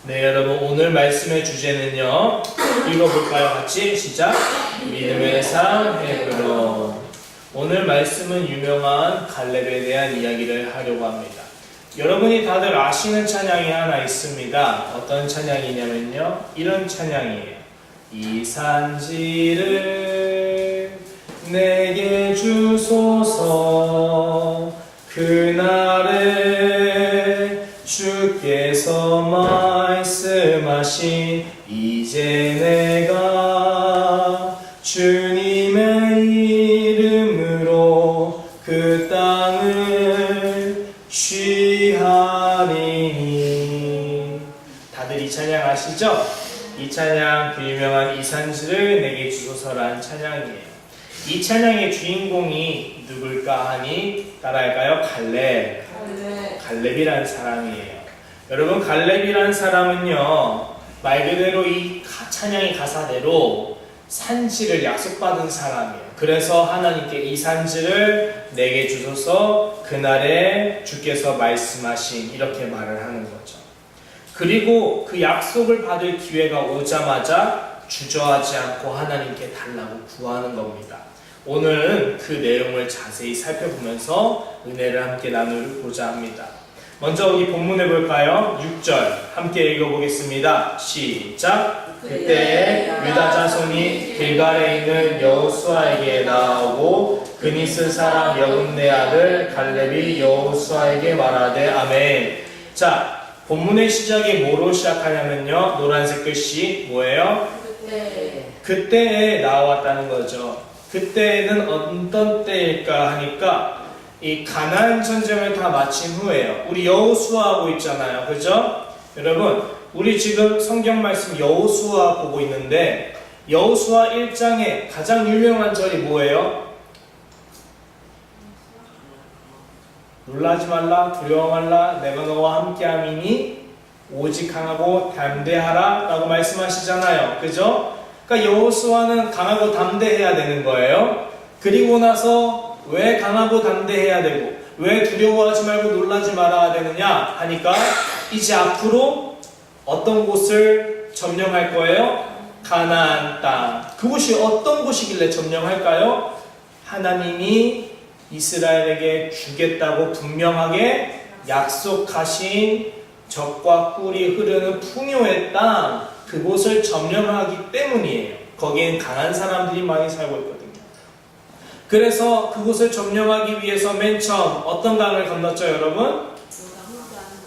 네, 여러분 오늘 말씀의 주제는요. 읽어볼까요? 같이 시작. 믿음의 삶 헤브론. 오늘 말씀은 유명한 갈렙에 대한 이야기를 하려고 합니다. 여러분이 다들 아시는 찬양이 하나 있습니다. 어떤 찬양이냐면요. 이런 찬양이에요. 이 산지를 내게 주소서 그날에 주께서 말씀하신 이제 내가 주님의 이름으로 그 땅을 취하리니. 다들 이 찬양 아시죠? 이 찬양, 그 유명한 이 산지를 내게 주소서라는 찬양이에요. 이 찬양의 주인공이 누굴까 하니 따라할까요? 갈렙이라는 사람이에요. 여러분, 갈렙이라는 사람은요, 말 그대로 이 찬양의 가사대로 산지를 약속받은 사람이에요. 그래서 하나님께 이 산지를 내게 주소서 그날에 주께서 말씀하신, 이렇게 말을 하는 거죠. 그리고 그 약속을 받을 기회가 오자마자 주저하지 않고 하나님께 달라고 구하는 겁니다. 오늘은 그 내용을 자세히 살펴보면서 은혜를 함께 나누고자 합니다. 먼저 우리 본문을 볼까요? 6절 함께 읽어보겠습니다. 시작! 그때 유다 자손이 길갈에 있는 여호수아에게 나아오고 그니 쓴 사람 여분네 아들 갈렙이 여호수아에게 말하되 아멘. 자, 본문의 시작이 뭐로 시작하냐면요, 노란색 글씨 뭐예요? 그때에 나왔다는 거죠. 그때는 어떤 때일까 하니까 이 가나안 전쟁을 다 마친 후에요. 우리 여호수아 있잖아요, 그죠? 여러분, 우리 지금 성경 말씀 여호수아 보고 있는데 여호수아 1장에 가장 유명한 절이 뭐예요? 놀라지 말라, 두려워 말라, 내가 너와 함께함이니 오직 강하고 담대하라 라고 말씀하시잖아요, 그죠? 그러니까 여호수아는 강하고 담대해야 되는 거예요. 그리고 나서 왜 강하고 담대해야 되고 왜 두려워하지 말고 놀라지 말아야 되느냐 하니까 이제 앞으로 어떤 곳을 점령할 거예요? 가나안 땅. 그곳이 어떤 곳이길래 점령할까요? 하나님이 이스라엘에게 주겠다고 분명하게 약속하신 젖과 꿀이 흐르는 풍요의 땅, 그곳을 점령하기 때문이에요. 거기엔 강한 사람들이 많이 살고 있거든요. 그래서 그곳을 점령하기 위해서 맨 처음 어떤 강을 건넜죠, 여러분?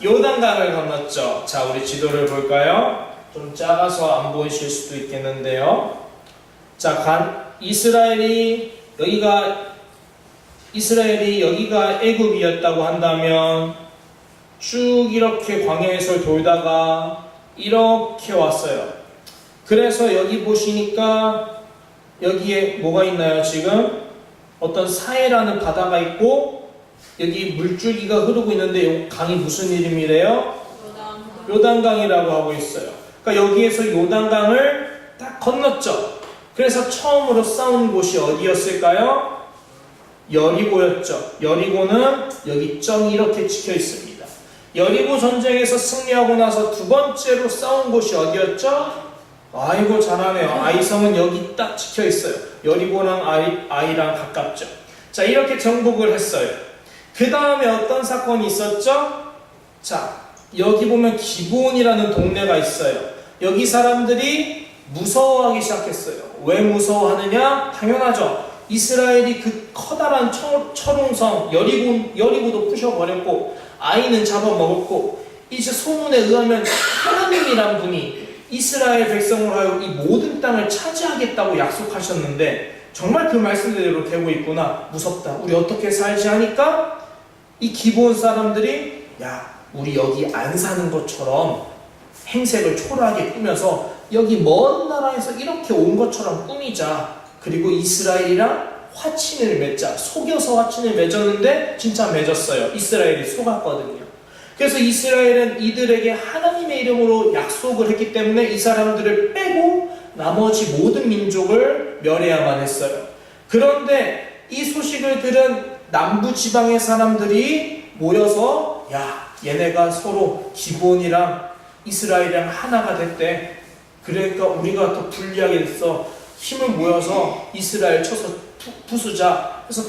요단강을 건넜죠. 자, 우리 지도를 볼까요? 좀 작아서 안 보이실 수도 있겠는데요. 자, 이스라엘이 여기가 애굽이었다고 한다면 쭉 이렇게 광야에서 돌다가 이렇게 왔어요. 그래서 여기 보시니까 여기에 뭐가 있나요? 지금 어떤 사해라는 바다가 있고 여기 물줄기가 흐르고 있는데 이 강이 무슨 이름이래요? 요단강이라고 하고 있어요. 그러니까 여기에서 요단강을 딱 건넜죠. 그래서 처음으로 싸운 곳이 어디였을까요? 여리고였죠. 여리고는 여기 점 이렇게 찍혀 있습니다. 여리고 전쟁에서 승리하고 나서 두 번째로 싸운 곳이 어디였죠? 아이고 잘하네요. 아이성은 여기 딱 찍혀 있어요. 여리고랑 아이랑 가깝죠. 자, 이렇게 정복을 했어요. 그 다음에 어떤 사건이 있었죠? 자, 여기 보면 기브온이라는 동네가 있어요. 여기 사람들이 무서워하기 시작했어요. 왜 무서워하느냐? 당연하죠. 이스라엘이 그 커다란 철옹성 여리고도 부셔버렸고 아이는 잡아먹었고, 이제 소문에 의하면 하나님이란 분이 이스라엘 백성을 하여 이 모든 땅을 차지하겠다고 약속하셨는데 정말 그 말씀대로 되고 있구나, 무섭다, 우리 어떻게 살지 하니까 이 기브온 사람들이 야, 우리 여기 안 사는 것처럼 행색을 초라하게 꾸며서 여기 먼 나라에서 이렇게 온 것처럼 꾸미자. 그리고 이스라엘이랑 화친을 맺자. 속여서 화친을 맺었는데 진짜 맺었어요. 이스라엘이 속았거든요. 그래서 이스라엘은 이들에게 하나님의 이름으로 약속을 했기 때문에 이 사람들을 빼고 나머지 모든 민족을 멸해야만 했어요. 그런데 이 소식을 들은 남부 지방의 사람들이 모여서 야, 얘네가 서로 기브온이랑 이스라엘이랑 하나가 됐대. 그러니까 우리가 더 불리하게 됐어. 힘을 모여서 이스라엘 쳐서 부수자. 그래서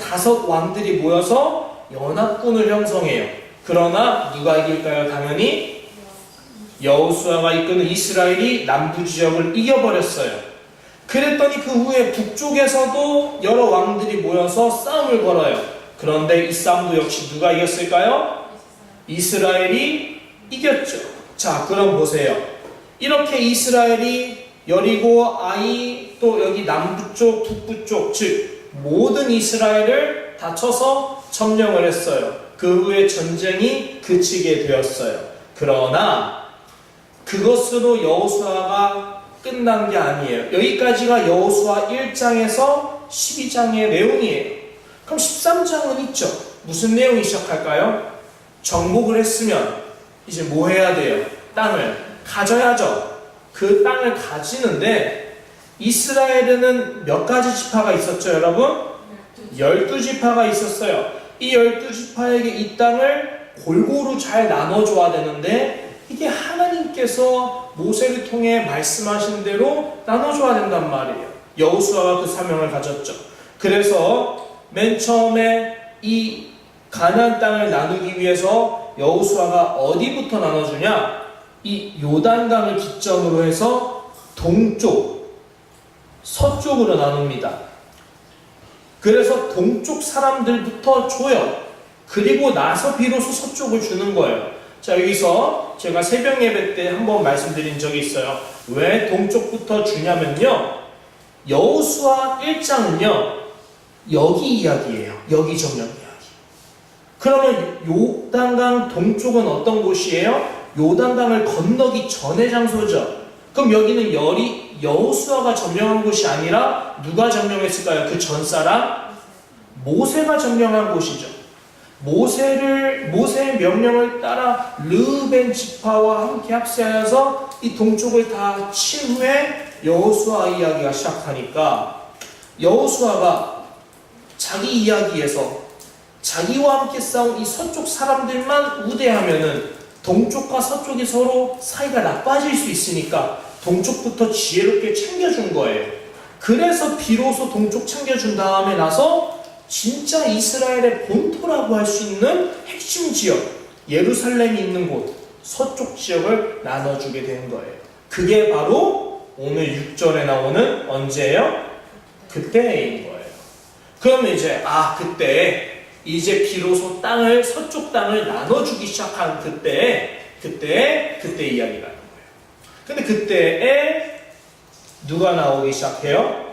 5 왕들이 모여서 연합군을 형성해요. 그러나 누가 이길까요? 당연히 여호수아가 이끄는 이스라엘이 남부 지역을 이겨버렸어요. 그랬더니 그 후에 북쪽에서도 여러 왕들이 모여서 싸움을 걸어요. 그런데 이 싸움도 역시 누가 이겼을까요? 이스라엘이 이겼죠. 자, 그럼 보세요. 이렇게 이스라엘이 여리고, 아이, 또 여기 남부 쪽, 북부 쪽, 즉 모든 이스라엘을 다 쳐서 점령을 했어요. 그 후에 전쟁이 그치게 되었어요. 그러나 그것으로 여호수아가 끝난 게 아니에요. 여기까지가 여호수아 1장에서 12장의 내용이에요. 그럼 13장은 있죠. 무슨 내용이 시작할까요? 정복을 했으면 이제 뭐 해야 돼요? 땅을 가져야죠. 그 땅을 가지는데 이스라엘에는 몇 가지 지파가 있었죠, 여러분? 12지파가 있었어요. 이 12지파에게 이 땅을 골고루 잘 나눠줘야 되는데 이게 하나님께서 모세를 통해 말씀하신 대로 나눠줘야 된단 말이에요. 여호수아가 그 사명을 가졌죠. 그래서 맨 처음에 이 가나안 땅을 나누기 위해서 여호수아가 어디부터 나눠주냐? 이 요단강을 기점으로 해서 동쪽, 서쪽으로 나눕니다. 그래서 동쪽 사람들부터 줘요. 그리고 나서 비로소 서쪽을 주는 거예요. 자, 여기서 제가 새벽 예배 때 한번 말씀드린 적이 있어요. 왜 동쪽부터 주냐면요, 여호수아 1장은요 여기 이야기예요. 여기 점령 이야기. 그러면 요단강 동쪽은 어떤 곳이에요? 요단강을 건너기 전의 장소죠. 그럼 여기는 여호수아가 점령한 곳이 아니라 누가 점령했을까요? 그 전 사람? 모세가 점령한 곳이죠. 모세의 명령을 따라 르우벤 지파와 함께 합세하여서 이 동쪽을 다 친 후에 여호수아 이야기가 시작하니까 여호수아가 자기 이야기에서 자기와 함께 싸운 이 서쪽 사람들만 우대하면은 동쪽과 서쪽이 서로 사이가 나빠질 수 있으니까 동쪽부터 지혜롭게 챙겨준 거예요. 그래서 비로소 동쪽 챙겨준 다음에 나서 진짜 이스라엘의 본토라고 할 수 있는 핵심 지역, 예루살렘이 있는 곳, 서쪽 지역을 나눠주게 된 거예요. 그게 바로 오늘 6절에 나오는 언제예요? 그때인 거예요. 그러면 그때 이제 비로소 서쪽 땅을 나눠주기 시작한 그때 이야기가 나는 거예요. 근데 그때에 누가 나오기 시작해요?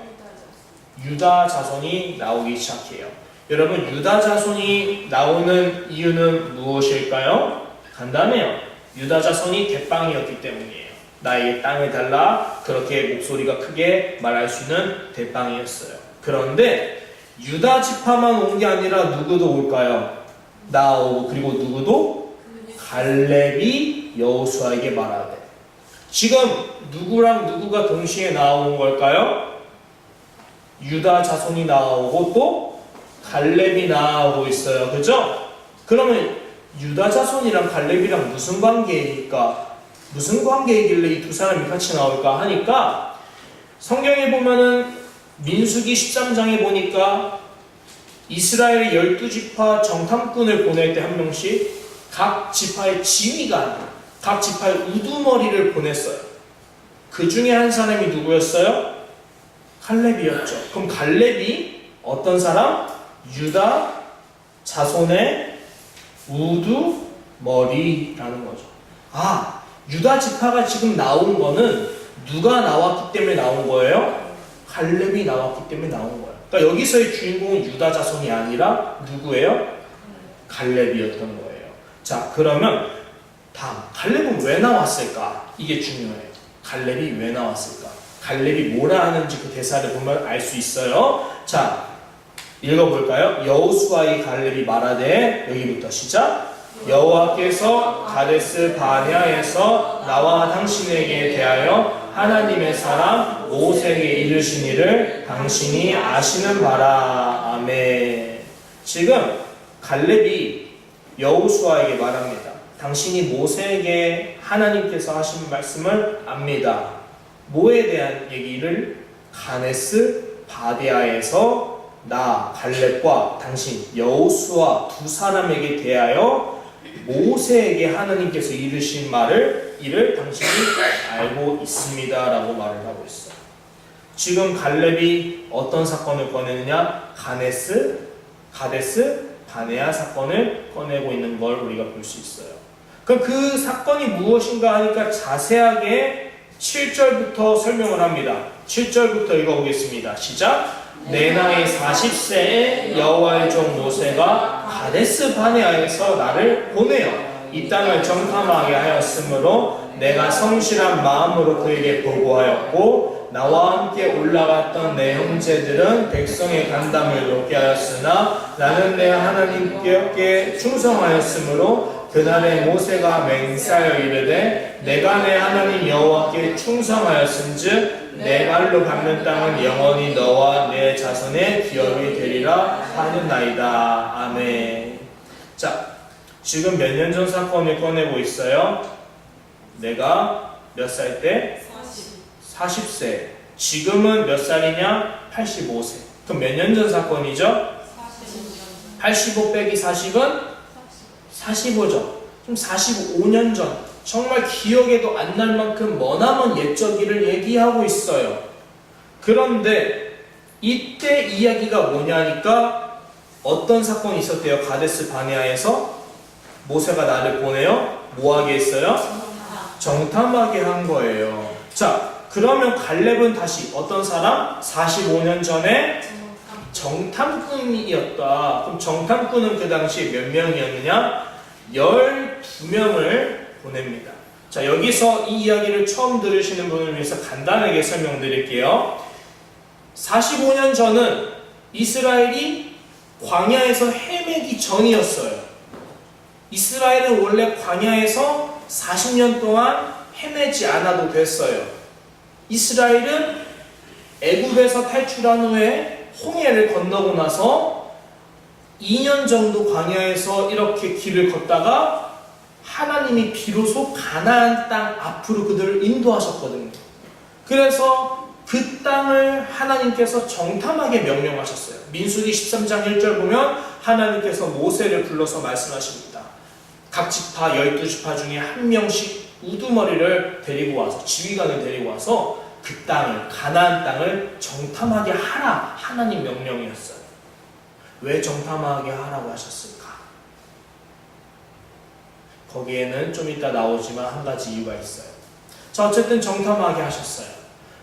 유다 자손이 나오기 시작해요. 여러분, 유다 자손이 나오는 이유는 무엇일까요? 간단해요. 유다 자손이 대빵이었기 때문이에요. 나에게 땅을 달라, 그렇게 목소리가 크게 말할 수 있는 대빵이었어요. 그런데 유다 지파만 온 게 아니라 누구도 올까요? 나오고, 그리고 누구도? 갈렙이 여호수아에게 말하되. 지금 누구랑 누구가 동시에 나온 걸까요? 유다 자손이 나오고 또 갈렙이 나오고 있어요. 그죠? 그러면 유다 자손이랑 갈렙이랑 무슨 관계입니까? 무슨 관계이길래 이 두 사람이 같이 나올까 하니까 성경에 보면은 민수기 13장에 보니까 이스라엘의 12지파 정탐꾼을 보낼 때 한 명씩 각 지파의 지휘관, 각 지파의 우두머리를 보냈어요. 그 중에 한 사람이 누구였어요? 갈렙이었죠. 그럼 갈렙이 어떤 사람? 유다 자손의 우두머리라는 거죠. 아, 유다 지파가 지금 나온 거는 누가 나왔기 때문에 나온 거예요? 갈렙이 나왔기 때문에 나온 거예요. 그러니까 여기서의 주인공은 유다 자손이 아니라 누구예요? 갈렙이었던 거예요. 자, 그러면 다음, 갈렙은 왜 나왔을까? 이게 중요해요. 갈렙이 왜 나왔을까? 갈렙이 뭐라 하는지 그 대사를 보면 알 수 있어요. 자, 읽어볼까요? 여호수아의 갈렙이 말하되, 여기부터 시작. 여호와께서 가데스 바네아에서 나와 당신에게 대하여 하나님의 사람 모세에게 이르신 일을 당신이 아시는 바라. 아멘. 지금 갈렙이 여호수아에게 말합니다. 당신이 모세에게 하나님께서 하신 말씀을 압니다. 뭐에 대한 얘기를? 가데스 바네아에서 나 갈렙과 당신 여호수아 두 사람에게 대하여 모세에게 하나님께서 이르신 이를 당신이 알고 있습니다 라고 말을 하고 있어요. 지금 갈렙이 어떤 사건을 꺼내느냐? 가데스 바네아 사건을 꺼내고 있는 걸 우리가 볼 수 있어요. 그럼 그 사건이 무엇인가 하니까 자세하게 7절부터 설명을 합니다. 7절부터 읽어보겠습니다. 시작! 내 나이 40세에 여호와의 종 모세가 가데스 바네아에서 나를 보내어 이 땅을 정탐하게 하였으므로 내가 성실한 마음으로 그에게 보고하였고 나와 함께 올라갔던 내 형제들은 백성의 간담을 높게 하였으나 나는 내 하나님께 충성하였으므로 그날에 모세가 맹세하여 이르되 내가 내 하나님 여호와께 충성하였은즉 내 발로 밟는 땅은 영원히 너와 내 자손의 기업이 되리라 하는나이다. 아멘. 자, 지금 몇 년 전 사건을 꺼내고 있어요. 내가 몇 살 때? 40세. 지금은 몇 살이냐? 85세. 그럼 몇 년 전 사건이죠? 85 빼기 40은? 45죠. 좀 45년 전. 정말 기억에도 안 날 만큼 머나먼 옛적일을 얘기하고 있어요. 그런데 이때 이야기가 뭐냐니까 어떤 사건이 있었대요? 가데스 바네아에서 모세가 나를 보내요? 뭐하게 했어요? 정탐하게 한 거예요. 자, 그러면 갈렙은 다시 어떤 사람? 45년 전에 정탐꾼이었다. 그럼 정탐꾼은 그 당시 몇 명이었느냐? 12명을 보냅니다. 자, 여기서 이 이야기를 처음 들으시는 분을 위해서 간단하게 설명드릴게요. 45년 전은 이스라엘이 광야에서 헤매기 전이었어요. 이스라엘은 원래 광야에서 40년 동안 헤매지 않아도 됐어요. 이스라엘은 애굽에서 탈출한 후에 홍해를 건너고 나서 2년 정도 광야에서 이렇게 길을 걷다가 하나님이 비로소 가나안 땅 앞으로 그들을 인도하셨거든요. 그래서 그 땅을 하나님께서 정탐하게 명령하셨어요. 민수기 13장 1절 보면 하나님께서 모세를 불러서 말씀하십니다. 각 지파 12지파 중에 한 명씩 우두머리를 데리고 와서 지휘관을 데리고 와서 그 땅을 가나안 땅을 정탐하게 하라 하나님 명령이었어요. 왜 정탐하게 하라고 하셨을까? 거기에는 좀 이따 나오지만 한 가지 이유가 있어요. 자, 어쨌든 정탐하게 하셨어요.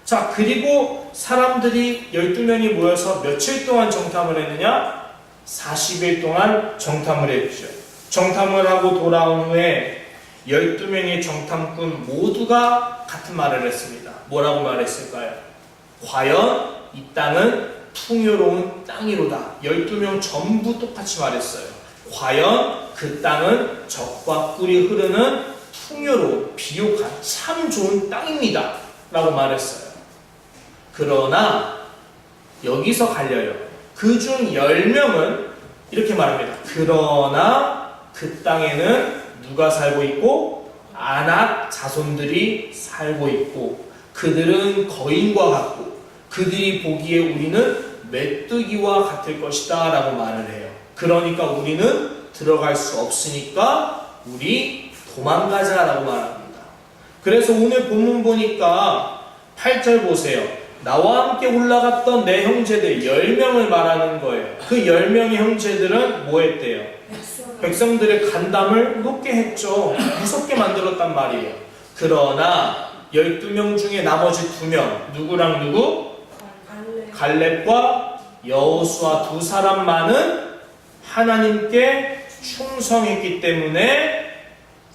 자, 그리고 사람들이 12명이 모여서 며칠 동안 정탐을 했느냐? 40일 동안 정탐을 했죠. 정탐을 하고 돌아온 후에 12명의 정탐꾼 모두가 같은 말을 했습니다. 뭐라고 말했을까요? 과연 이 땅은 풍요로운 땅이로다. 12명 전부 똑같이 말했어요. 과연 그 땅은 젖과 꿀이 흐르는 풍요로운 비옥한 참 좋은 땅입니다. 라고 말했어요. 그러나 여기서 갈려요. 그중 10명은 이렇게 말합니다. 그러나 그 땅에는 누가 살고 있고 아낙 자손들이 살고 있고 그들은 거인과 같고 그들이 보기에 우리는 메뚜기와 같을 것이다 라고 말을 해요. 그러니까 우리는 들어갈 수 없으니까 우리 도망가자 라고 말합니다. 그래서 오늘 본문 보니까 8절 보세요. 나와 함께 올라갔던 내 형제들 10명을 말하는 거예요. 그 10명의 형제들은 뭐 했대요? 백성들의 간담을 높게 했죠. 무섭게 만들었단 말이에요. 그러나 12명 중에 나머지 2명 누구랑 누구? 갈렙과 여호수아 두 사람만은 하나님께 충성했기 때문에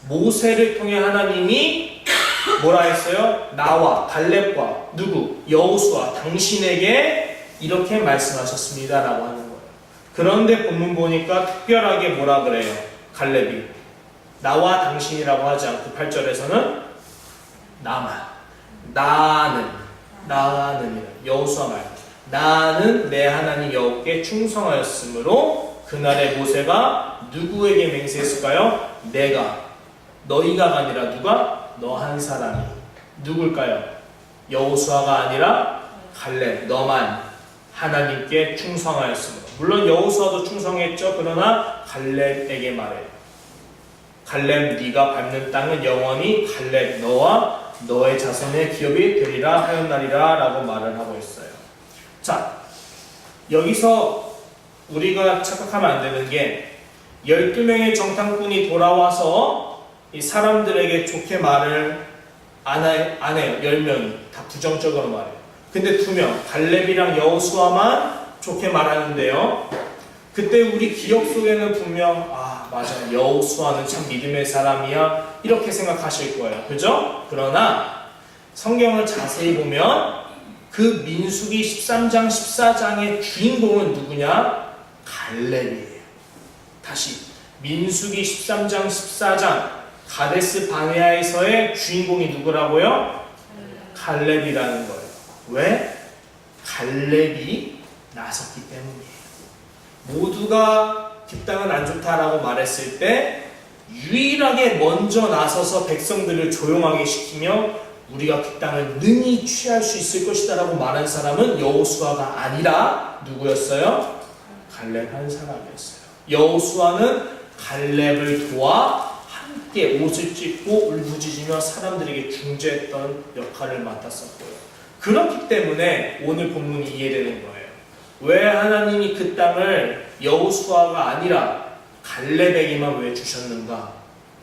모세를 통해 하나님이 뭐라 했어요? 나와 갈렙과 누구? 여호수아 당신에게 이렇게 말씀하셨습니다 라고 하는 거예요. 그런데 본문 보니까 특별하게 뭐라 그래요? 갈렙이 나와 당신이라고 하지 않고 8절에서는 나는 여호수아 말 나는 내 하나님 여호와께 충성하였으므로 그날에 모세가 누구에게 맹세했을까요? 너희가 아니라 누가? 너 한 사람이 누굴까요? 여호수아가 아니라 갈렙, 너만 하나님께 충성하였습니다. 물론 여호수아도 충성했죠. 그러나 갈렙에게 말해요. 갈렙 네가 밟는 땅은 영원히 갈렙 너와 너의 자손의 기업이 되리라 하였나리라 라고 말을 하고 있어요. 자, 여기서 우리가 착각하면 안 되는 게 12명의 정탐꾼이 돌아와서 이 사람들에게 좋게 말을 안 해요. 10명이 다 부정적으로 말해요. 근데 2명 갈렙이랑 여호수아만 좋게 말하는데요. 그때 우리 기억 속에는 분명 맞아, 여호수아는 참 믿음의 사람이야 이렇게 생각하실 거예요. 그죠? 그러나 성경을 자세히 보면 그 민수기 13장 14장의 주인공은 누구냐? 갈렙이에요. 다시 민수기 13장 14장 가데스 바네아에서의 주인공이 누구라고요? 갈렙이라는 거예요. 왜? 갈렙이 나섰기 때문이에요. 모두가 그 땅은 안 좋다라고 말했을 때 유일하게 먼저 나서서 백성들을 조용하게 시키며 우리가 그 땅을 능히 취할 수 있을 것이다 라고 말한 사람은 여호수아가 아니라 누구였어요? 갈렙 한 사람이었어요. 여호수아는 갈렙을 도와 함께 옷을 찢고 울부짖으며 사람들에게 중재했던 역할을 맡았었고요. 그렇기 때문에 오늘 본문이 이해되는 거예요. 왜 하나님이 그 땅을 여호수아가 아니라 갈렙에게만 왜 주셨는가?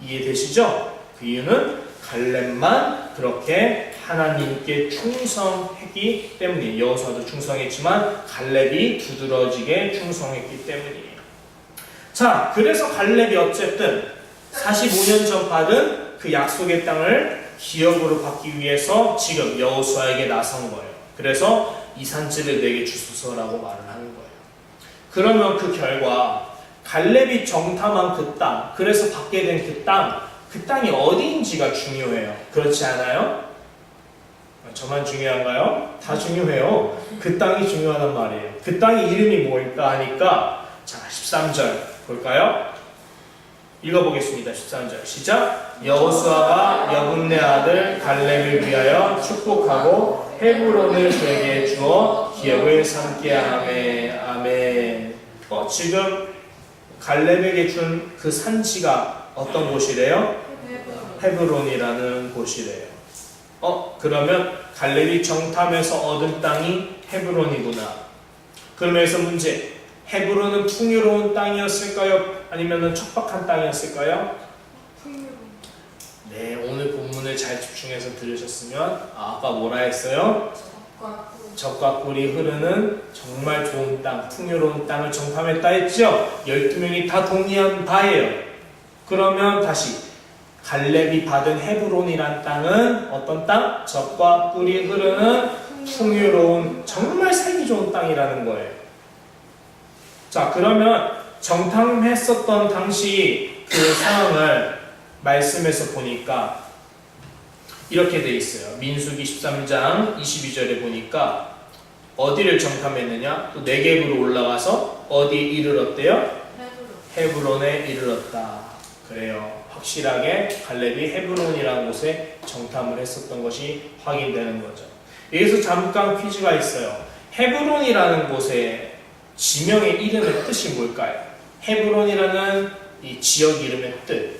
이해되시죠? 그 이유는 갈렙만 그렇게 하나님께 충성했기 때문이에요. 여호수아도 충성했지만 갈렙이 두드러지게 충성했기 때문이에요. 자, 그래서 갈렙이 어쨌든 45년 전 받은 그 약속의 땅을 기업으로 받기 위해서 지금 여호수아에게 나선 거예요. 그래서 이 산지를 내게 주소서라고 말을 하는 거예요. 그러면 그 결과 갈렙이 정탐한 그 땅, 그래서 받게 된 그 땅이 어디인지가 중요해요. 그렇지 않아요? 저만 중요한가요? 다 중요해요. 그 땅이 중요하단 말이에요. 그 땅의 이름이 뭘까 하니까 자, 13절 볼까요? 읽어보겠습니다. 13절 시작. 여호수아가 여분네 아들 갈렙을 위하여 축복하고 헤브론을 그에게 주어 기업을 삼게 하매. 아멘. 지금 갈렙에게 준 그 산지가 어떤 곳이래요? 헤브론이라는 곳이래요. 그러면 갈렙이 정탐해서 얻은 땅이 헤브론이구나. 그러면서 문제, 헤브론은 풍요로운 땅이었을까요? 아니면 척박한 땅이었을까요? 네, 오늘 본문을 잘 집중해서 들으셨으면 아까 뭐라 했어요? 적과 꿀이 흐르는 정말 좋은 땅, 풍요로운 땅을 정탐했다 했죠? 12명이 다 동의한 바예요. 그러면 다시 갈렙이 받은 헤브론이란 땅은 어떤 땅? 적과 꿀이 흐르는 풍요로운 정말 살기 좋은 땅이라는 거예요. 자, 그러면 정탐했었던 당시 그 상황을 말씀에서 보니까 이렇게 돼 있어요. 민수기 13장 22절에 보니까 어디를 정탐했느냐? 또 네겝으로 올라가서 어디에 이르렀대요? 헤브론에 이르렀다. 그래요. 확실하게 갈렙이 헤브론이라는 곳에 정탐을 했었던 것이 확인되는 거죠. 여기서 잠깐 퀴즈가 있어요. 헤브론이라는 곳의 지명의 이름의 뜻이 뭘까요? 헤브론이라는 이 지역 이름의 뜻.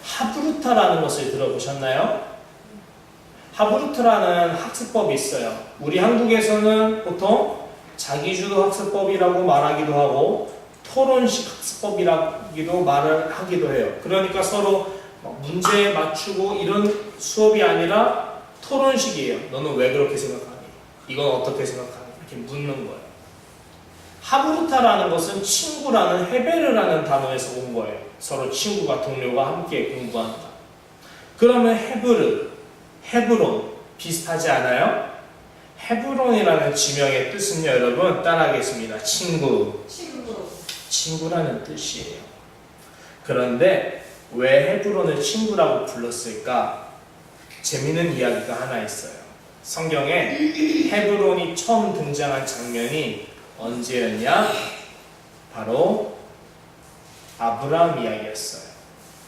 하브루타라는 것을 들어보셨나요? 하브루타라는 학습법이 있어요. 우리 한국에서는 보통 자기주도 학습법이라고 말하기도 하고 토론식 학습법이라기도 말을 하기도 해요. 그러니까 서로 문제 맞추고 이런 수업이 아니라 토론식이에요. 너는 왜 그렇게 생각하니? 이건 어떻게 생각하니? 이렇게 묻는 거예요. 하브루타라는 것은 친구라는 헤베르라는 단어에서 온 거예요. 서로 친구가 동료가 함께 공부한다. 그러면 헤브론 비슷하지 않아요? 헤브론이라는 지명의 뜻은요, 여러분 따라하겠습니다. 친구라는 뜻이에요. 그런데 왜 헤브론을 친구라고 불렀을까? 재미있는 이야기가 하나 있어요. 성경에 헤브론이 처음 등장한 장면이 언제였냐? 바로 아브라함 이야기였어요.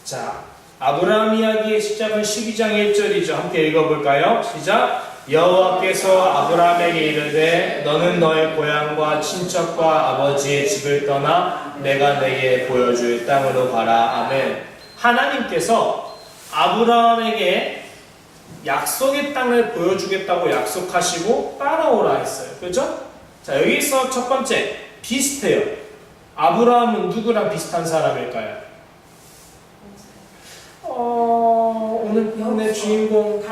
자, 아브라함 이야기의 시작은 12장 1절이죠. 함께 읽어볼까요? 시작. 여호와께서 아브라함에게 이르되 너는 너의 고향과 친척과 아버지의 집을 떠나 내가 내게 보여줄 땅으로 가라. 아멘. 하나님께서 아브라함에게 약속의 땅을 보여주겠다고 약속하시고 따라오라 했어요. 그죠? 자, 여기서 첫 번째 비슷해요. 아브라함은 누구랑 비슷한 사람일까요? 오늘 본문의 주인공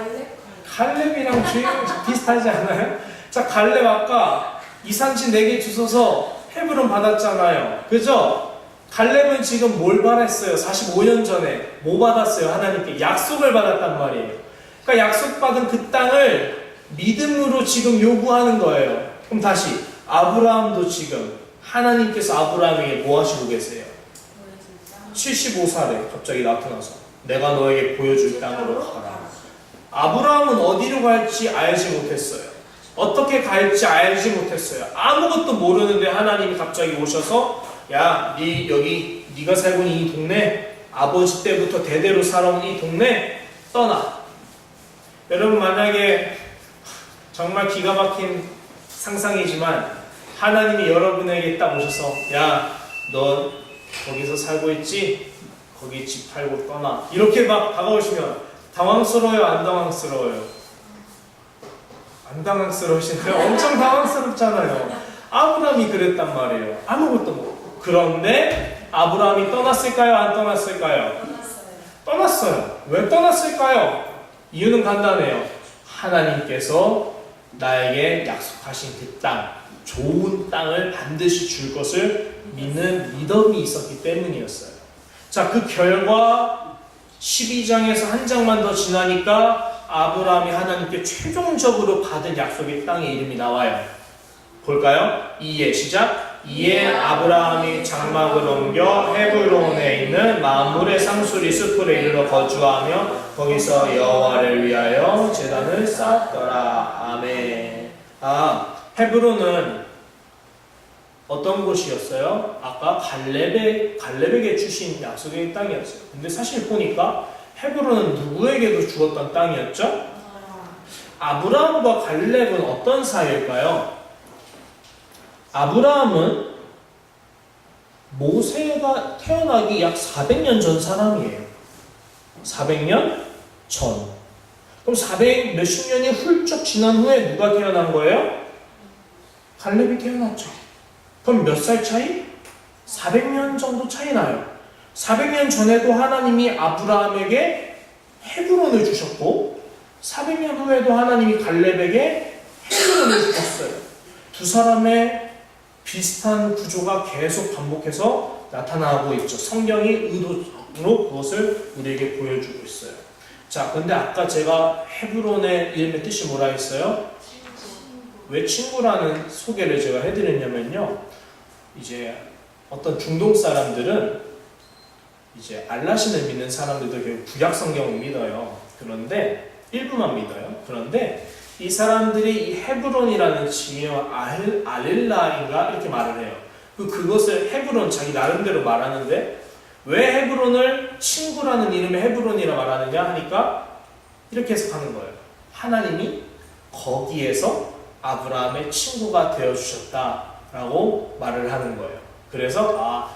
갈렙이랑 주인공 비슷하지 않아요? 자, 갈렙 아까 이산지 4개 주소서 헤브론 받았잖아요. 그죠? 갈렙은 지금 뭘 받았어요? 45년 전에 뭐 받았어요? 하나님께 약속을 받았단 말이에요. 그러니까 약속받은 그 땅을 믿음으로 지금 요구하는 거예요. 그럼 다시 아브라함도 지금 하나님께서 아브라함에게 뭐 하시고 계세요? 75살에 갑자기 나타나서 내가 너에게 보여줄 땅으로 가라. 아브라함은 어디로 갈지 알지 못했어요. 어떻게 갈지 알지 못했어요. 아무것도 모르는데 하나님이 갑자기 오셔서 야, 여기 네가 살고 있는 이 동네, 아버지 때부터 대대로 살아온 이 동네 떠나. 여러분, 만약에 정말 기가 막힌 상상이지만 하나님이 여러분에게 딱 오셔서 야, 너 거기서 살고 있지? 거기 집 팔고 떠나. 이렇게 막 다가오시면 당황스러워요? 안 당황스러워요? 안 당황스러우시나요? 엄청 당황스럽잖아요. 아브라함이 그랬단 말이에요. 아무것도 모르고. 그런데 아브라함이 떠났을까요? 안 떠났을까요? 떠났어요. 왜 떠났을까요? 이유는 간단해요. 하나님께서 나에게 약속하신 그 땅, 좋은 땅을 반드시 줄 것을 믿는 믿음이 있었기 때문이었어요. 자, 그 결과 12장에서 한 장만 더 지나니까 아브라함이 하나님께 최종적으로 받은 약속의 땅의 이름이 나와요. 볼까요? 이에 시작. 이에 아브라함이 장막을 옮겨 헤브론에 있는 마므레 상수리 숲으로 이르러 거주하며 거기서 여호와를 위하여 제단을 쌓았더라. 아멘. 헤브론은 어떤 곳이었어요? 아까 갈렙에게 주신 약속의 땅이었어요. 근데 사실 보니까 헤브론은 누구에게도 주었던 땅이었죠? 아브라함과 갈렙은 어떤 사이일까요? 아브라함은 모세가 태어나기 약 400년 전 사람이에요. 400년 전. 그럼 400 몇십 년이 훌쩍 지난 후에 누가 태어난 거예요? 갈렙이 태어났죠. 그럼 몇 살 차이? 400년 정도 차이 나요. 400년 전에도 하나님이 아브라함에게 헤브론을 주셨고 400년 후에도 하나님이 갈렙에게 헤브론을 주셨어요. 두 사람의 비슷한 구조가 계속 반복해서 나타나고 있죠. 성경이 의도로 그것을 우리에게 보여주고 있어요. 자, 근데 아까 제가 헤브론의 이름의 뜻이 뭐라 했어요? 왜 친구라는 소개를 제가 해드렸냐면요. 이제 어떤 중동 사람들은 이제 알라신을 믿는 사람들도 결국 구약 성경을 믿어요. 그런데 일부만 믿어요. 그런데 이 사람들이 이 헤브론이라는 지명 알릴라인가 이렇게 말을 해요. 그것을 헤브론 자기 나름대로 말하는데 왜 헤브론을 친구라는 이름의 헤브론이라 말하느냐 하니까 이렇게 해석하는 거예요. 하나님이 거기에서 아브라함의 친구가 되어주셨다라고 말을 하는 거예요. 그래서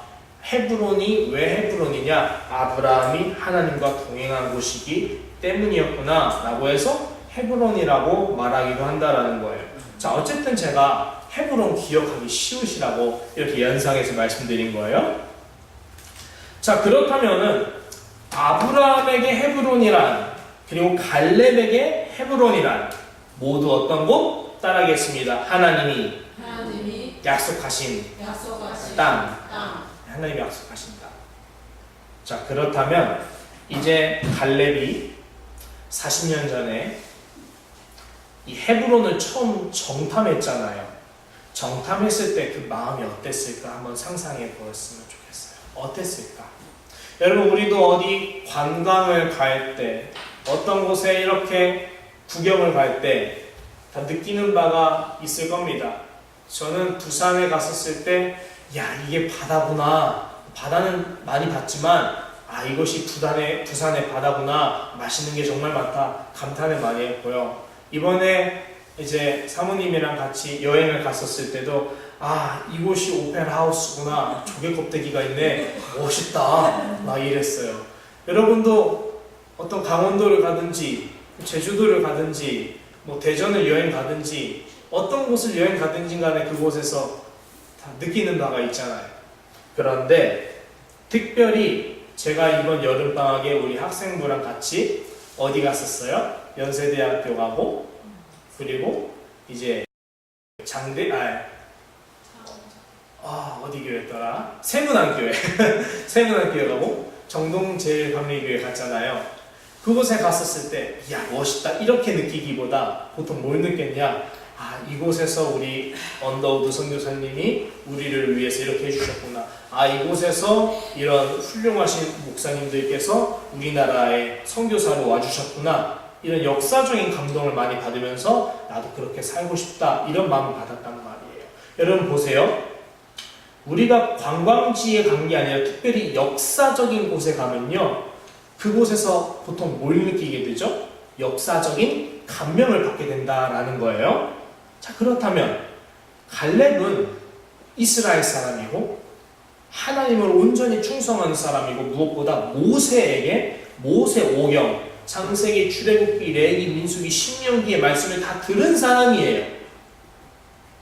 헤브론이 왜 헤브론이냐? 아브라함이 하나님과 동행한 곳이기 때문이었구나 라고 해서 헤브론이라고 말하기도 한다라는 거예요. 자, 어쨌든 제가 헤브론 기억하기 쉬우시라고 이렇게 연상해서 말씀드린 거예요. 자, 그렇다면은 아브라함에게 헤브론이란 그리고 갈렙에게 헤브론이란 모두 어떤 곳? 따라하겠습니다. 하나님이 약속하신 땅. 하나님이 약속하신 땅. 자, 그렇다면 이제 갈렙이 40년 전에 이 헤브론을 처음 정탐했잖아요. 정탐했을 때 그 마음이 어땠을까 한번 상상해 보았으면 좋겠어요. 어땠을까? 여러분, 우리도 어디 관광을 갈 때, 어떤 곳에 이렇게 구경을 갈 때 다 느끼는 바가 있을 겁니다. 저는 부산에 갔었을 때, 야, 이게 바다구나. 바다는 많이 봤지만 이것이 부산의 바다구나. 맛있는 게 정말 많다. 감탄을 많이 했고요. 이번에 이제 사모님이랑 같이 여행을 갔었을 때도 이곳이 오페라 하우스구나. 조개 껍데기가 있네. 멋있다. 막 이랬어요. 여러분도 어떤 강원도를 가든지 제주도를 가든지 뭐 대전을 여행 가든지 어떤 곳을 여행 가든지 간에 그곳에서 다 느끼는 바가 있잖아요. 그런데 특별히 제가 이번 여름방학에 우리 학생부랑 같이 어디 갔었어요? 연세대학교 가고 그리고 이제 어디 교회였더라? 세문안교회 세문안교회 가고 정동제일감리교회 갔잖아요. 그곳에 갔었을 때 멋있다 이렇게 느끼기보다 보통 뭘 느꼈냐? 이곳에서 우리 언더우드 선교사님이 우리를 위해서 이렇게 해주셨구나. 이곳에서 이런 훌륭하신 목사님들께서 우리나라에 선교사로 와주셨구나. 이런 역사적인 감동을 많이 받으면서 나도 그렇게 살고 싶다 이런 마음을 받았단 말이에요. 여러분 보세요. 우리가 관광지에 간 게 아니라 특별히 역사적인 곳에 가면요, 그곳에서 보통 뭘 느끼게 되죠? 역사적인 감명을 받게 된다라는 거예요. 자, 그렇다면 갈렙은 이스라엘 사람이고 하나님을 온전히 충성하는 사람이고 무엇보다 모세에게 모세 오경, 창세기, 출애굽기, 레위기, 민수기, 신명기의 말씀을 다 들은 사람이에요.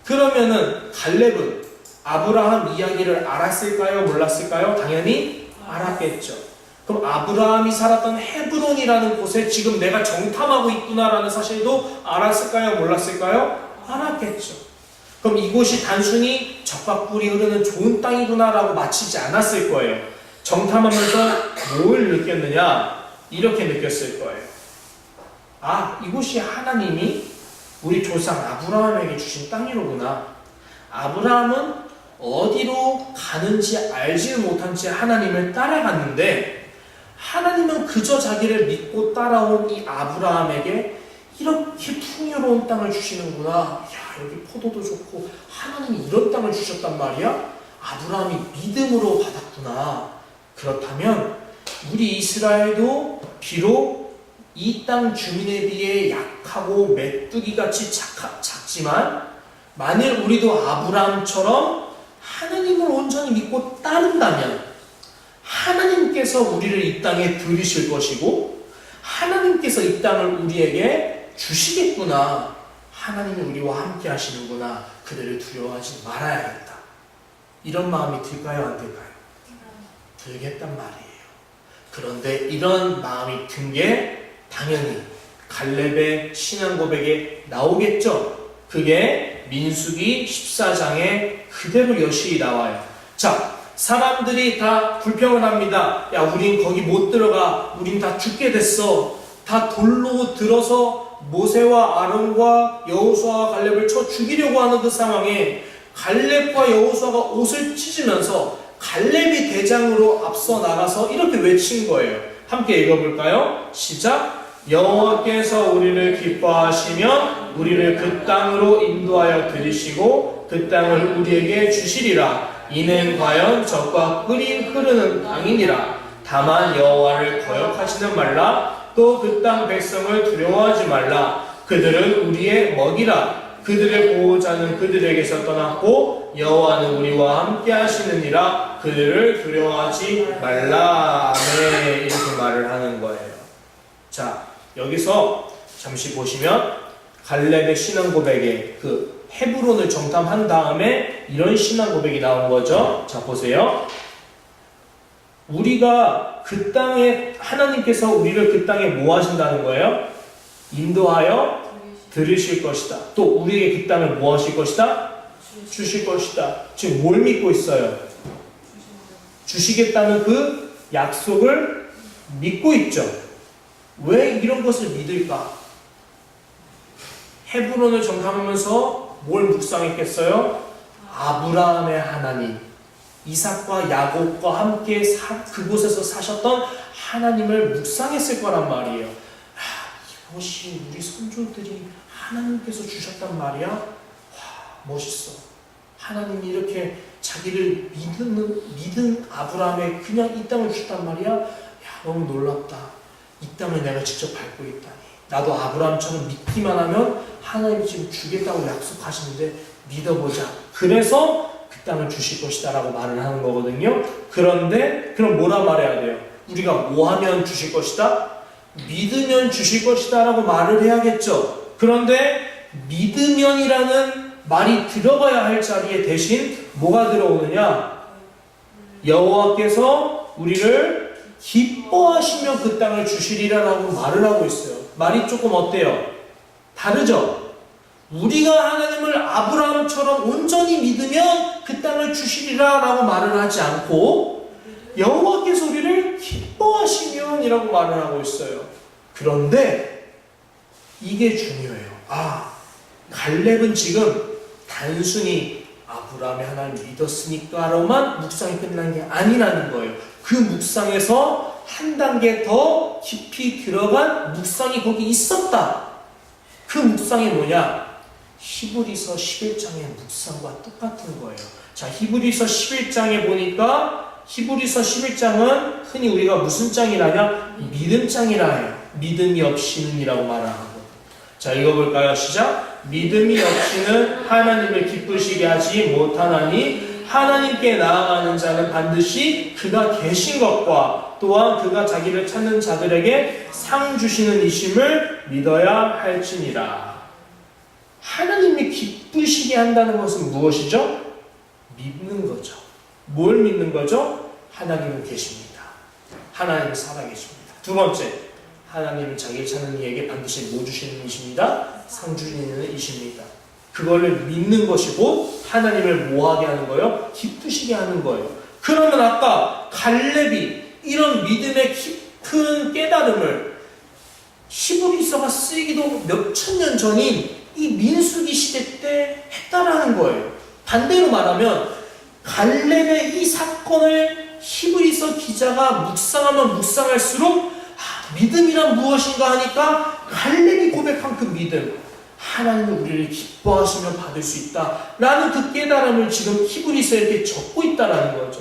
그러면은 갈렙은 아브라함 이야기를 알았을까요? 몰랐을까요? 당연히 알았겠죠. 그럼 아브라함이 살았던 헤브론이라는 곳에 지금 내가 정탐하고 있구나라는 사실도 알았을까요? 몰랐을까요? 알았겠죠. 그럼 이곳이 단순히 적박불이 흐르는 좋은 땅이구나라고 마치지 않았을 거예요. 정탐하면서 뭘 느꼈느냐? 이렇게 느꼈을 거예요. 이곳이 하나님이 우리 조상 아브라함에게 주신 땅이로구나. 아브라함은 어디로 가는지 알지 못한 채 하나님을 따라갔는데 하나님은 그저 자기를 믿고 따라온 이 아브라함에게 이렇게 풍요로운 땅을 주시는구나. 여기 포도도 좋고 하나님이 이런 땅을 주셨단 말이야? 아브라함이 믿음으로 받았구나. 그렇다면 우리 이스라엘도 비록 이 땅 주민에 비해 약하고 메뚜기같이 작지만 만일 우리도 아브라함처럼 하나님을 온전히 믿고 따른다면 하나님께서 우리를 이 땅에 들이실 것이고 하나님께서 이 땅을 우리에게 주시겠구나. 하나님이 우리와 함께 하시는구나. 그들을 두려워하지 말아야겠다. 이런 마음이 들까요? 안 들까요? 들겠단 말이에요. 그런데 이런 마음이 든 게 당연히 갈렙의 신앙 고백에 나오겠죠. 그게 민수기 14장에 그대로 여실히 나와요. 자, 사람들이 다 불평을 합니다. 우린 거기 못 들어가. 우린 다 죽게 됐어. 다 돌로 들어서 모세와 아론과 여호수아와 갈렙을 쳐 죽이려고 하는 그 상황에 갈렙과 여호수아가 옷을 찢으면서 갈렙이 대장으로 앞서 나가서 이렇게 외친 거예요. 함께 읽어볼까요? 시작! 여호와께서 우리를 기뻐하시면 우리를 그 땅으로 인도하여 들이시고 그 땅을 우리에게 주시리라. 이는 과연 젖과 꿀이 흐르는 땅이니라. 다만 여호와를 거역하지는 말라. 또 그 땅 백성을 두려워하지 말라. 그들은 우리의 먹이라. 그들의 보호자는 그들에게서 떠났고 여호와는 우리와 함께 하시느니라. 그들을 두려워하지 말라. 네, 이렇게 말을 하는 거예요. 자, 여기서 잠시 보시면 갈렙의 신앙 고백에 그 헤브론을 정탐한 다음에 이런 신앙 고백이 나온 거죠. 자, 보세요. 우리가 그 땅에 하나님께서 우리를 그 땅에 뭐 하신다는 거예요? 인도하여 들으실 것이다. 또 우리에게 그 땅을 뭐 하실 것이다? 주실 것이다. 지금 뭘 믿고 있어요? 주시겠다는 그 약속을 믿고 있죠. 왜 이런 것을 믿을까? 헤브론을 정탐하면서 뭘 묵상했겠어요? 아브라함의 하나님, 이삭과 야곱과 함께 그곳에서 사셨던 하나님을 묵상했을 거란 말이에요. 이것이 우리 선조들이 하나님께서 주셨단 말이야? 멋있어. 하나님이 이렇게 자기를 믿은 아브라함에 그냥 이 땅을 주단 말이야. 야, 너무 놀랍다. 이 땅을 내가 직접 밟고 있다니. 나도 아브라함처럼 믿기만 하면 하나님이 지금 주겠다고 약속하시는데 믿어보자. 그래서 그 땅을 주실 것이다 라고 말을 하는 거거든요. 그런데 그럼 뭐라 말해야 돼요? 우리가 뭐 하면 주실 것이다? 믿으면 주실 것이다 라고 말을 해야겠죠. 그런데 믿으면이라는 말이 들어가야 할 자리에 대신 뭐가 들어오느냐? 여호와께서 우리를 기뻐하시며 그 땅을 주시리라 라고 말을 하고 있어요. 말이 조금 어때요? 다르죠? 우리가 하나님을 아브라함처럼 온전히 믿으면 그 땅을 주시리라 라고 말을 하지 않고 여호와께서 우리를 기뻐하시면 이라고 말을 하고 있어요. 그런데 이게 중요해요. 갈렙은 지금 단순히 아브라함이 하나님을 믿었으니까로만 묵상이 끝난 게 아니라는 거예요. 그 묵상에서 한 단계 더 깊이 들어간 묵상이 거기 있었다. 그 묵상이 뭐냐? 히브리서 11장의 묵상과 똑같은 거예요. 자, 히브리서 11장에 보니까 히브리서 11장은 흔히 우리가 무슨 장이라냐? 믿음 장이라 해요. 믿음이 없이는 이라고 말하고. 자, 읽어볼까요? 시작. 믿음이 없이는 하나님을 기쁘시게 하지 못하나니 하나님께 나아가는 자는 반드시 그가 계신 것과 또한 그가 자기를 찾는 자들에게 상 주시는 이심을 믿어야 할지니라. 하나님이 기쁘시게 한다는 것은 무엇이죠? 믿는 거죠. 뭘 믿는 거죠? 하나님은 계십니다. 하나님은 살아계십니다. 두 번째, 하나님은 자기를 찾는 이에게 반드시 뭐 주시는 이십니다? 상 주시는 이십니다. 그거를 믿는 것이고 하나님을 뭐하게 하는 거예요? 기쁘시게 하는 거예요. 그러면 아까 갈렙이 이런 믿음의 깊은 깨달음을 히브리서가 쓰이기도 몇천 년 전인 이 민수기 시대 때 했다라는 거예요. 반대로 말하면 갈렙의 이 사건을 히브리서 기자가 묵상하면 묵상할수록 믿음이란 무엇인가 하니까 갈렙이 고백한 그 믿음, 하나님은 우리를 기뻐하시면 받을 수 있다 라는 그 깨달음을 지금 히브리서에 이렇게 적고 있다라는 거죠.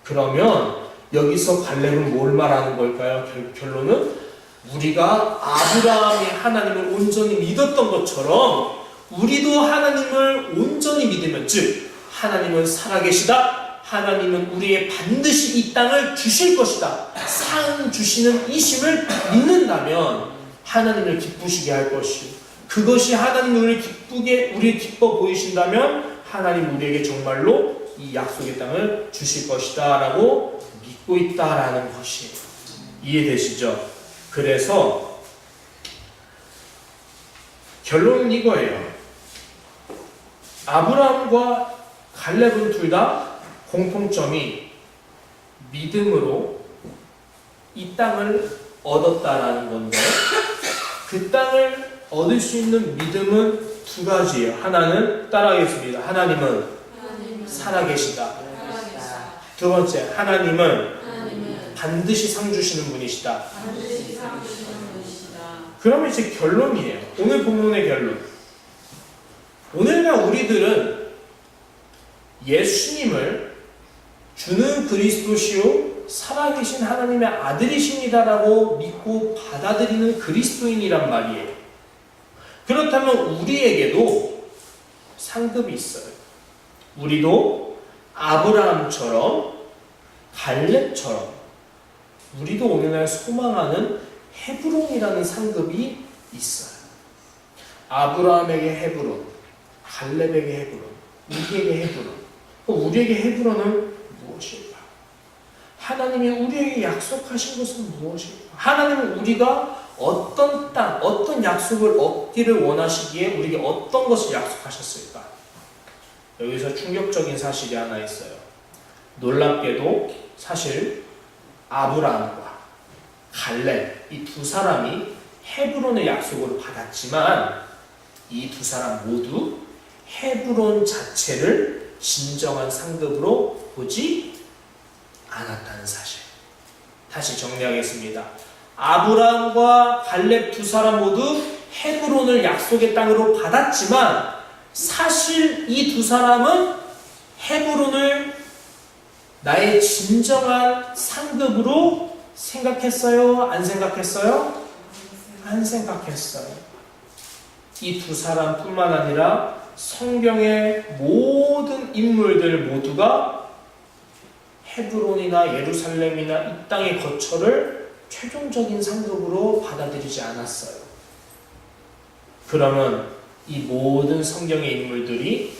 그러면 여기서 갈렙은 뭘 말하는 걸까요? 결론은 우리가 아브라함이 하나님을 온전히 믿었던 것처럼 우리도 하나님을 온전히 믿으면, 즉 하나님은 살아계시다, 하나님은 우리의 반드시 이 땅을 주실 것이다, 상 주시는 이심을 믿는다면 하나님을 기쁘시게 할 것이요, 그것이 하나님이 우리를 기뻐 보이신다면 하나님 우리에게 정말로 이 약속의 땅을 주실 것이다 라고 믿고 있다라는 것이 이해되시죠? 그래서 결론은 이거예요. 아브라함과 갈렙은 둘 다 공통점이 믿음으로 이 땅을 얻었다라는 건데, 그 땅을 얻을 수 있는 믿음은 두 가지예요. 하나는 따라하겠습니다. 하나님은 살아계시다. 두 번째, 하나님은 반드시 상 주시는 분이시다. 그러면 이제 결론이에요. 오늘 본문의 결론. 오늘날 우리들은 예수님을 주는 그리스도시요 살아계신 하나님의 아들이십니다라고 믿고 받아들이는 그리스도인이란 말이에요. 그렇다면 우리에게도 상급이 있어요. 우리도 아브라함처럼 갈렙처럼 우리도 오늘날 소망하는 헤브론이라는 상급이 있어요. 아브라함에게 헤브론, 갈렙에게 헤브론, 우리에게 헤브론. 우리에게 헤브론은 무엇일까? 하나님이 우리에게 약속하신 것은 무엇일까? 하나님은 우리가 어떤 땅, 어떤 약속을 얻기를 원하시기에 우리에게 어떤 것을 약속하셨을까? 여기서 충격적인 사실이 하나 있어요. 놀랍게도 사실 아브라함과 갈렙 이 두 사람이 헤브론의 약속을 받았지만 이 두 사람 모두 헤브론 자체를 진정한 상급으로 보지 않았다는 사실. 다시 정리하겠습니다. 아브라함과 갈렙 두 사람 모두 헤브론을 약속의 땅으로 받았지만 사실 이 두 사람은 헤브론을 나의 진정한 상급으로 생각했어요? 안 생각했어요? 안 생각했어요. 이 두 사람뿐만 아니라 성경의 모든 인물들 모두가 헤브론이나 예루살렘이나 이 땅의 거처를 최종적인 상급으로 받아들이지 않았어요. 그러면 이 모든 성경의 인물들이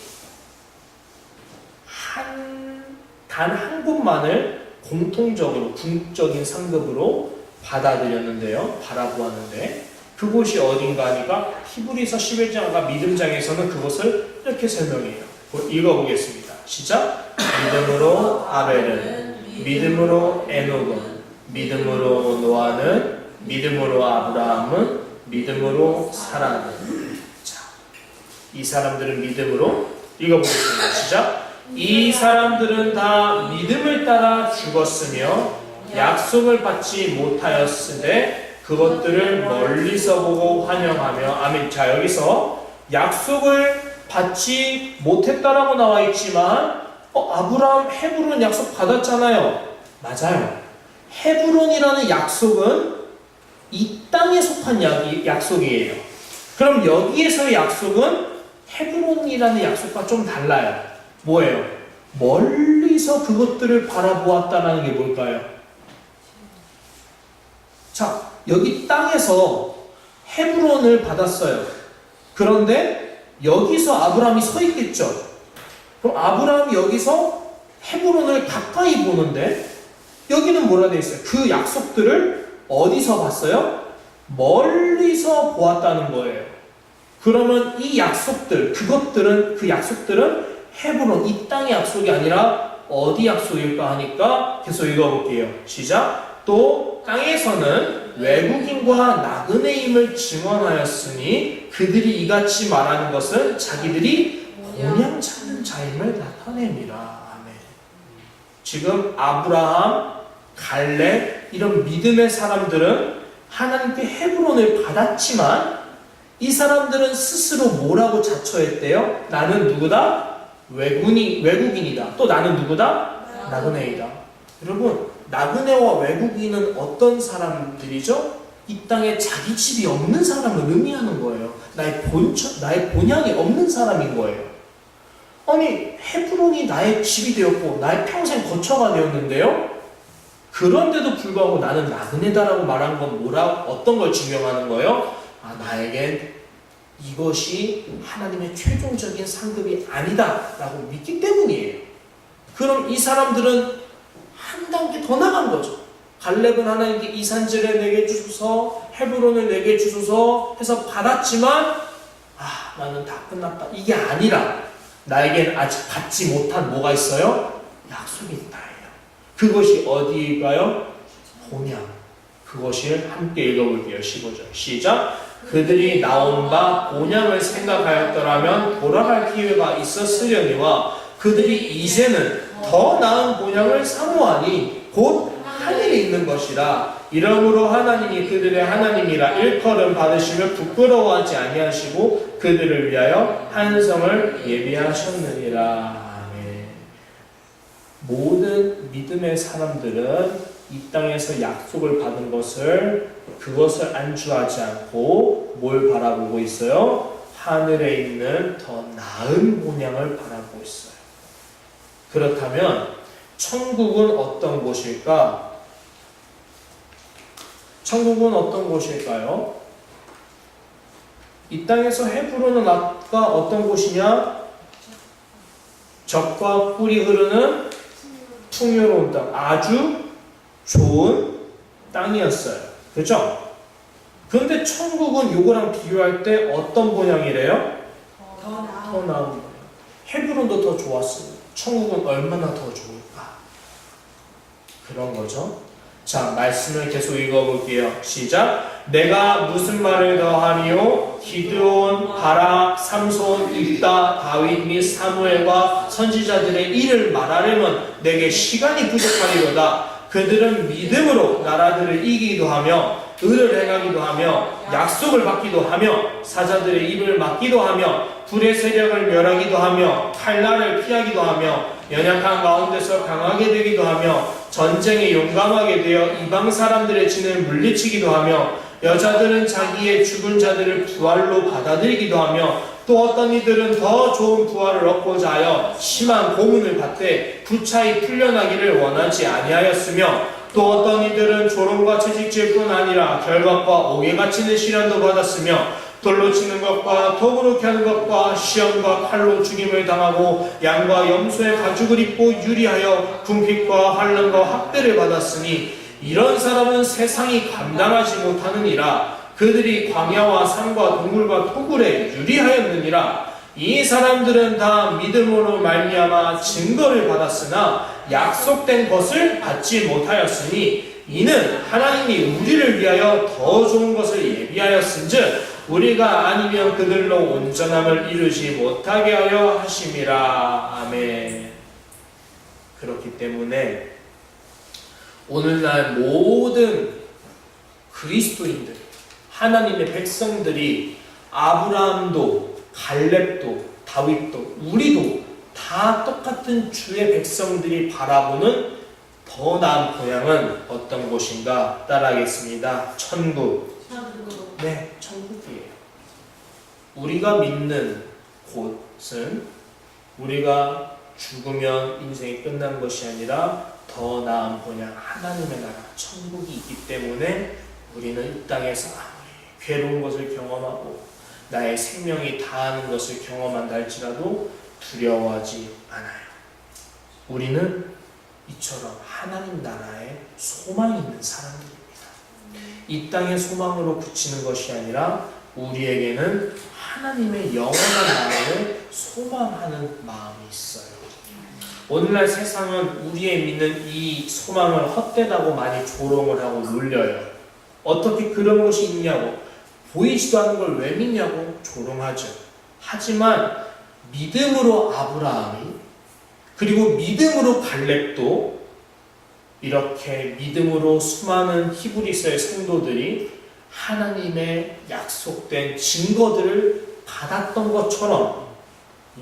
단 한 곳만을 공통적으로 궁극적인 상급으로 받아들였는데요. 바라보았는데 그곳이 어딘가 하니까 히브리서 11장과 믿음장에서는 그것을 이렇게 설명해요. 읽어보겠습니다. 시작! 믿음으로 아벨은, 믿음으로 에녹은, 믿음으로 노아는, 믿음으로 아브라함은, 믿음으로 사라는. 자, 이 사람들은 믿음으로 읽어보겠습니다. 시작! 이 사람들은 다 믿음을 따라 죽었으며 약속을 받지 못하였으되 그것들을 멀리서 보고 환영하며 아멘. 자, 여기서 약속을 받지 못했다라고 나와 있지만 아브라함 헤브론 약속 받았잖아요. 맞아요. 헤브론이라는 약속은 이 땅에 속한 약속이에요. 그럼 여기에서의 약속은 헤브론이라는 약속과 좀 달라요. 뭐예요? 멀리서 그것들을 바라보았다는 게 뭘까요? 자, 여기 땅에서 헤브론을 받았어요. 그런데 여기서 아브라함이 서 있겠죠. 그럼 아브라함이 여기서 헤브론을 가까이 보는데 여기는 뭐라 되어 있어요? 그 약속들을 어디서 봤어요? 멀리서 보았다는 거예요. 그러면 이 약속들, 그 약속들은 헤브론, 이 땅의 약속이 아니라 어디 약속일까 하니까 계속 읽어볼게요. 시작! 또 땅에서는 외국인과 나그네임을 증언하였으니 그들이 이같이 말하는 것은 자기들이 본향 찾는 자임을 나타냅니다. 아멘. 지금 아브라함, 갈렙 이런 믿음의 사람들은 하나님께 헤브론을 받았지만 이 사람들은 스스로 뭐라고 자처했대요? 나는 누구다? 외국인이다. 또 나는 누구다? 나그네이다. 여러분, 나그네와 외국인은 어떤 사람들이죠? 이 땅에 자기 집이 없는 사람을 의미하는 거예요. 나의 본향이 없는 사람인 거예요. 아니, 헤브론이 나의 집이 되었고 나의 평생 거처가 되었는데요. 그런데도 불구하고 나는 나그네다라고 말한 건 어떤 걸 증명하는 거예요? 나에겐 이것이 하나님의 최종적인 상급이 아니다 라고 믿기 때문이에요. 그럼 이 사람들은 한 단계 더 나간 거죠. 갈렙은 하나님께 이 산지를 내게 주소서, 헤브론을 내게 주소서 해서 받았지만 나는 다 끝났다. 이게 아니라 나에겐 아직 받지 못한 뭐가 있어요? 약속이 있다. 그것이 어디일까요? 본향. 그것을 함께 읽어볼게요. 15절 시작! 그들이 나온 바 본향을 생각하였더라면 돌아갈 기회가 있었으려니와 그들이 이제는 더 나은 본향을 사모하니 곧 하늘에 있는 것이라. 이러므로 하나님이 그들의 하나님이라 일컬음 받으시며 부끄러워하지 아니하시고 그들을 위하여 한 성을 예비하셨느니라. 아멘. 모든 믿음의 사람들은 이 땅에서 약속을 받은 그것을 안주하지 않고 뭘 바라보고 있어요? 하늘에 있는 더 나은 본향을 바라보고 있어요. 그렇다면 천국은 어떤 곳일까? 천국은 어떤 곳일까요? 이 땅에서 헤브론은 아까 어떤 곳이냐? 젖과 꿀이 흐르는 풍요로운 땅, 아주 좋은 땅이었어요. 그죠? 그런데 천국은 요거랑 비교할 때 어떤 본향이래요? 더 나은 본향. 헤브론도 더 좋았습니다. 천국은 얼마나 더 좋을까? 그런 거죠. 자, 말씀을 계속 읽어볼게요. 시작! 내가 무슨 말을 더하리요? 기드온, 바락, 삼손, 입다, 다윗 및 사무엘과 선지자들의 일을 말하려면 내게 시간이 부족하리로다. 그들은 믿음으로 나라들을 이기기도 하며 의를 행하기도 하며 약속을 받기도 하며 사자들의 입을 막기도 하며 불의 세력을 멸하기도 하며 칼날을 피하기도 하며 연약한 가운데서 강하게 되기도 하며 전쟁에 용감하게 되어 이방 사람들의 진을 물리치기도 하며 여자들은 자기의 죽은 자들을 부활로 받아들이기도 하며 또 어떤 이들은 더 좋은 부활을 얻고자 하여 심한 고문을 받되 부차히 풀려나기를 원하지 아니하였으며 또 어떤 이들은 조롱과 채찍질뿐 아니라 결박과 옥에 갇히는 시련도 받았으며 돌로 치는 것과 독으로 켜는 것과 시험과 칼로 죽임을 당하고 양과 염소의 가죽을 입고 유리하여 궁핍과 환난과 학대를 받았으니 이런 사람은 세상이 감당하지 못하느니라. 그들이 광야와 산과 동물과 토굴에 유리하였느니라. 이 사람들은 다 믿음으로 말미암아 증거를 받았으나 약속된 것을 받지 못하였으니 이는 하나님이 우리를 위하여 더 좋은 것을 예비하였은즉 우리가 아니면 그들로 온전함을 이루지 못하게 하려 하심이라. 아멘. 그렇기 때문에 오늘날 모든 그리스도인들, 하나님의 백성들이 아브라함도 갈렙도 다윗도 우리도 다 똑같은 주의 백성들이 바라보는 더 나은 고향은 어떤 곳인가 따라하겠습니다. 천국. 네, 천국이에요. 우리가 믿는 곳은 우리가 죽으면 인생이 끝난 것이 아니라 더 나은 고향 하나님의 나라 천국이 있기 때문에 우리는 이 땅에서 아무리 괴로운 것을 경험하고 나의 생명이 다하는 것을 경험한다 할지라도 두려워하지 않아요. 우리는 이처럼 하나님 나라에 소망이 있는 사람들입니다. 이 땅의 소망으로 그치는 것이 아니라 우리에게는 하나님의 영원한 나라를 소망하는 마음이 있어요. 오늘날 세상은 우리의 믿는 이 소망을 헛되다고 많이 조롱을 하고 놀려요. 어떻게 그런 것이 있냐고, 보이지도 않는 걸 왜 믿냐고 조롱하죠. 하지만 믿음으로 아브라함이, 그리고 믿음으로 갈렙도, 이렇게 믿음으로 수많은 히브리서의 성도들이 하나님의 약속된 증거들을 받았던 것처럼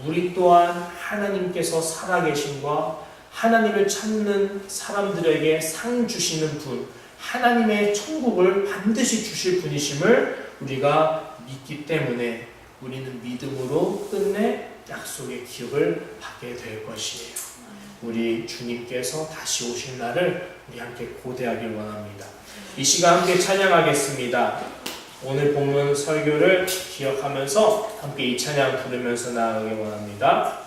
우리 또한 하나님께서 살아계심과 하나님을 찾는 사람들에게 상 주시는 분, 하나님의 천국을 반드시 주실 분이심을 우리가 믿기 때문에 우리는 믿음으로 끝내 약속의 기업을 받게 될 것이에요. 우리 주님께서 다시 오실 날을 우리 함께 고대하길 원합니다. 이 시간 함께 찬양하겠습니다. 오늘 본문 설교를 기억하면서 함께 이 찬양 부르면서 나아가길 원합니다.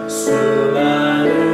수많은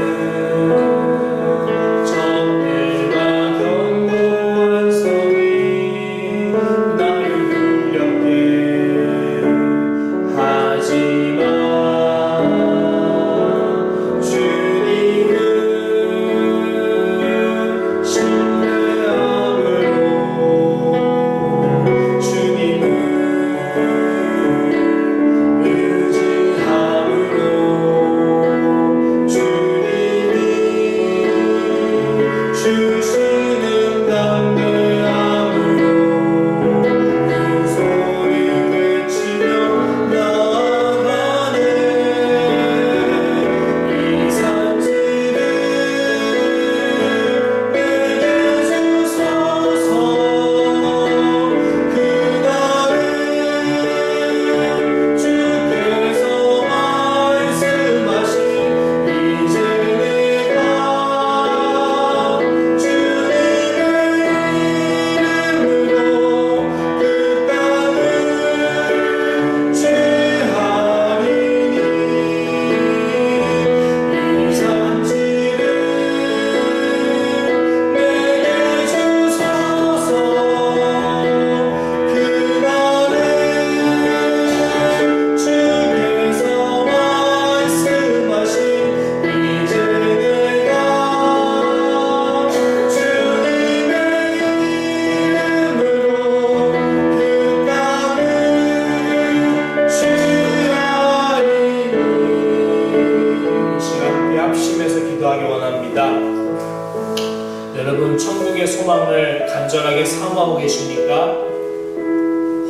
간절하게 사모하고 계십니까?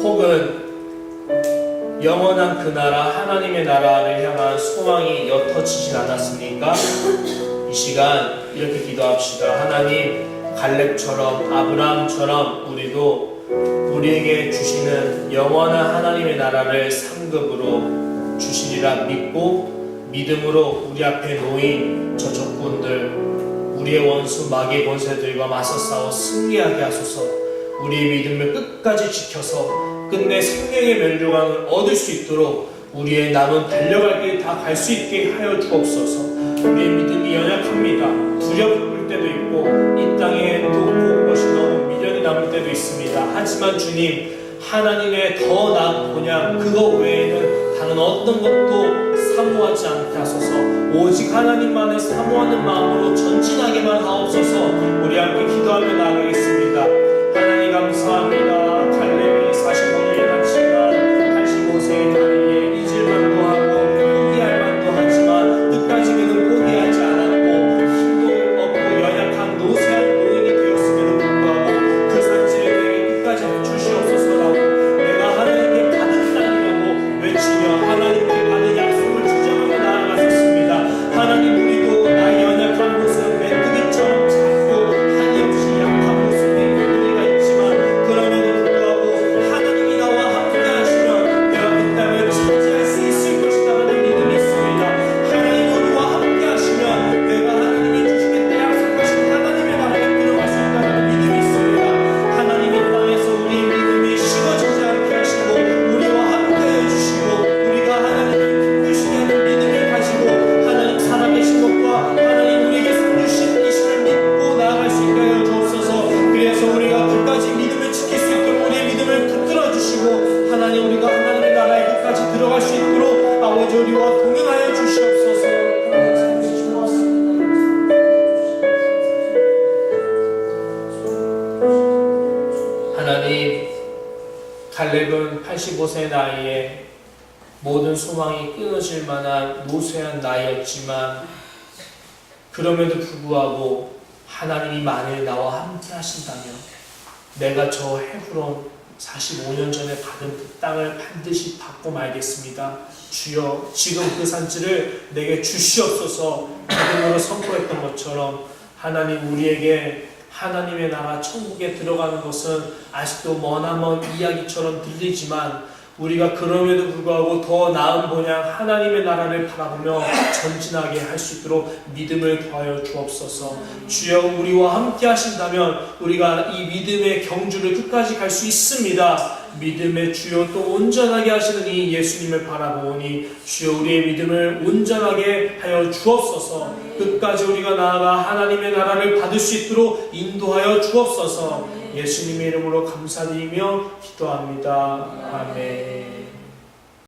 혹은 영원한 그 나라, 하나님의 나라를 향한 소망이 옅어지진 않았습니까? 이 시간 이렇게 기도합시다. 하나님, 갈렙처럼 아브라함처럼 우리도 우리에게 주시는 영원한 하나님의 나라를 상급으로 주시리라 믿고 믿음으로 우리 앞에 놓인 저 적군들, 우리의 원수 마귀의 권세들과 맞서 싸워 승리하게 하소서. 우리의 믿음을 끝까지 지켜서 끝내 생명의 면류관을 얻을 수 있도록 우리의 남은 달려갈 길 다 갈 수 있게 하여 주옵소서. 우리의 믿음이 연약합니다. 두려울 때도 있고 이 땅에 또 것이 너무 미련이 남을 때도 있습니다. 하지만 주님, 하나님의 더 나은 본향 그거 외에는 다른 어떤 것도 사모하지 않게 하소서. 오직 하나님만을 사모하는 마음으로 전진하게만 하옵소서. 우리 함께 기도하며 나아가겠습니다. 하나님 감사합니다. 갈렙이 45년이 났지만 85세의 나이에 잊을 만도 하고 포기할 만도 하지만 끝까지 그는 포기하지 않았고 힘도 없고 연약한 노쇠한 노인이 되었음에도 불구하고 그 산지를 내게 끝까지 주시옵소서라고 내가 하나님께 받은 땅이라고 외치며 하나님께 받은 약속을 주장하며 나아갔었습니다. 하나님, 우리도 나의 연약한 모습 메뚜기처럼 작고 한이 없이 약한 모습에 우리가 있지만 그럼에도 불구하고 하나님이 나와 함께 하시면 내가 그 땅을 차지할 수 있을 것이다 하는 믿음이 있습니다. 하나님, 우리와 함께 하시면 내가 하나님이 주시겠다 약속하신 하나님의 나라에 들어갈 수 있다는 믿음이 있습니다. 하나님, 이 땅에서 우리의 믿음이 식어지지 않게 하시고 우리와 함께 해주시고 우리가 하나님을 기쁘시게 하는 믿음을 가지고 하나님 살아계신 것과 하나님 우리에게 상 주신 이심을 믿고 나아갈 수 있게 하여 주옵소서. 그래서 우리가 끝까지 믿음을 지킬 수 있도록 우리의 믿음을 붙들어 주시고 하나님, 우리가 하나님의 나라에 끝까지 들어갈 수 있도록 아버지 우리와 동행하여 주시옵소서. 하나님, 갈렙은 85세 나이에 모든 소망이 끊어질 만한 노쇠한 나이였지만 그럼에도 불구하고 하나님이 만일 나와 함께 하신다면 내가 저 헤브론 45년 전에 받은 그 땅을 반드시 받고 말겠습니다. 주여, 지금 그 산지를 내게 주시옵소서. 믿음으로 선포했던 것처럼 하나님, 우리에게 하나님의 나라 천국에 들어가는 것은 아직도 머나먼 이야기처럼 들리지만 우리가 그럼에도 불구하고 더 나은 본향 하나님의 나라를 바라보며 전진하게 할 수 있도록 믿음을 더하여 주옵소서. 주여, 우리와 함께 하신다면 우리가 이 믿음의 경주를 끝까지 갈 수 있습니다. 믿음의 주여 또 온전하게 하시는 이 예수님을 바라보니 주여, 우리의 믿음을 온전하게 하여 주옵소서. 끝까지 우리가 나아가 하나님의 나라를 받을 수 있도록 인도하여 주옵소서. 예수님의 이름으로 감사드리며 기도합니다. 아멘.